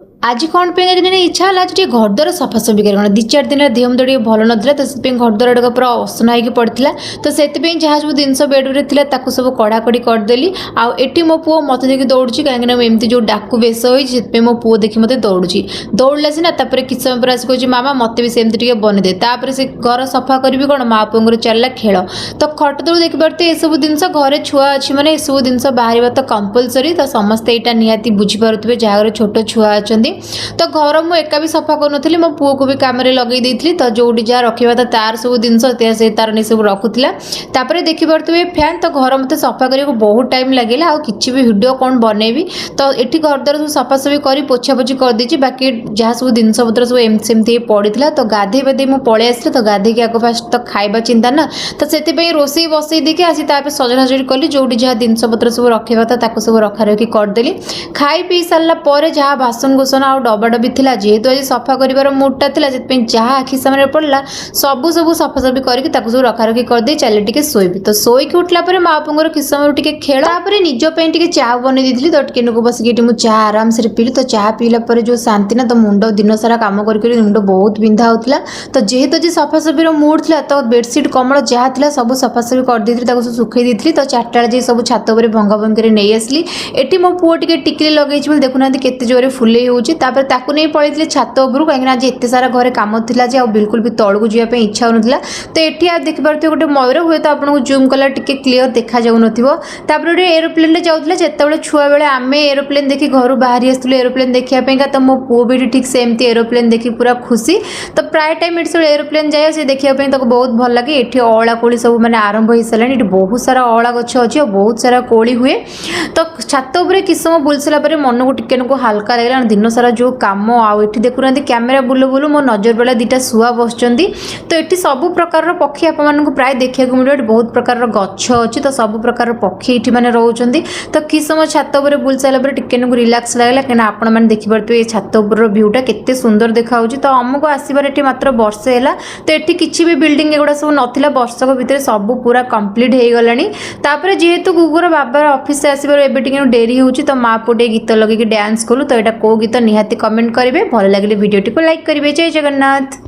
आज कौन पे इच्छा है आज घरद्वार सफासफी कर दी चार दिन देह मुझे भल ना तो से घरद्वार गुड़ा पूरा असना होगी पड़ा तो से जहाँ सब जिन बेड्रे थी सब कड़ाकड़ी करदेली आठी मो पु मत देखिए दौड़ी कहीं एमती जो डाकू बेस हो मो पु देखी मत दौड़ी दौड़ला सीना किस समय पर आस मामा मत भी सेमती बनईदे तापर से घर सफा करी कौन माँ पुओर चलला खेल तो खट तलू देखिपे सब जिन घरे छुआ अच्छी मैंने सब जिन बाहर तो कंपलसरी तो समस्ते यहाँ निहाती बुझीपे जहाँ घर छोट छुआ अच्छा तो घर मु एका भी सफा करूनी मो पुओ को भी कम लगे देती तो जो जहाँ रखा था तार सब जिन से तार नहीं सब रखुला तापर देखिपे फैन तो घर मत सफा करने को बहुत टाइम लगे आ कि भी भिडियो कौन बनैबी तो ये घर द्वार सब सफासफी कर पोछापोछि कर देछि बाकी जहाँ सब जिन पत्र सब सेमती पड़ा तो गाधे बाधे मुझे पलि आसली तो गाधे आग फास्ट तो खाइबा चिंता ना तो से रोसे बसई देके आसी सजा सजड़ी कली जो जहाँ जिन पत्र सब रखा था सब रखा रखी करदेली खाई पी सारा जहाँ बासन गोसन आ डबा डबी थी जेहेतु आज सफा कर मुडटा था से जहाँ आखि सामने पड़ा सबू सब सफासफी करके सब रखा रखी करदे चले टे शोबी तो शोक उठला माँ पुओर किस समय टे खेल निजपाई चाह बनई दी तो टेन को बसिक चाह आराम से पीली तो चाह पीला जो शांति ना तो मुंड दिन सारा कम कर मुंड बहुत बिंधा होता तो जेहेतु आज सफासफी मुड था तो बेडसीट कमल जहाँ था सब सफासफी कर सुखई दी तो चार्टा जाए सब छात भंगा भंगी नहीं आसली एटी मो पुओ टिकली लगे देखुना केते जोरे फुले होपर ताकू नहीं पड़े छात उपरू कहीं आज एत सारा घरे कम था बिल्कुल भी तौक जावाई इच्छा होना तो ये आप देखिपे गोटे मयूर हुए तो आपको जूम कला टे क्लीयर देखा जाऊन गोटे एरोप्लेन में जाऊला जिते छुआ बेले आम एरोप्लेन देखी घर बाहरी आसलु एरोप्लेन देखापी तो मो पुओ भी ठीक सेमती एरोप्लेन देखी पूरा खुशी तो प्राय टाइम ये एरोप्लेन जाए से देखापी तो बहुत भल लगे ये अला कोली सब मैंने आरंभ हो सारे ये बहुत सारा अला गछ अच्छी और बहुत सारा कोली हुए तो छात उपर किस समय बुल सारापर मन को टिके हल्का लगे दिन सारा जो कम आउ देखुना कैमेरा बुलू बुलू मो नजर बेला दीटा शुआ बस तो ये सब प्रकार पक्षी आप प्राय देखा मिले बहुत प्रकार गछ अच्छी तो सब प्रकार पक्षी ये मैंने रोचान तो किस समय छात उपर बुल सारापर टिके रिलैक्स लगला कहीं आपण मैंने देखिपे ये छात उपर भ्यूटा केते सुंदर देखा तो आमको आसबार ये मात्र वर्षे है तो ये किसी भी बिल्डिंग एगुड़ा सब नाला वर्षक भितर सब पूरा कंप्लीट हो गलापर जेहेतु गुगुर बाबार ऑफिस से आसबार एवं डेरी हो तो माँ पुटे गीत लगे डांस कलु तो यहाँ कौ गीत निहाती कमेंट करेंगे भल लगे भिडियो को लाइक करेंगे जय जगन्नाथ।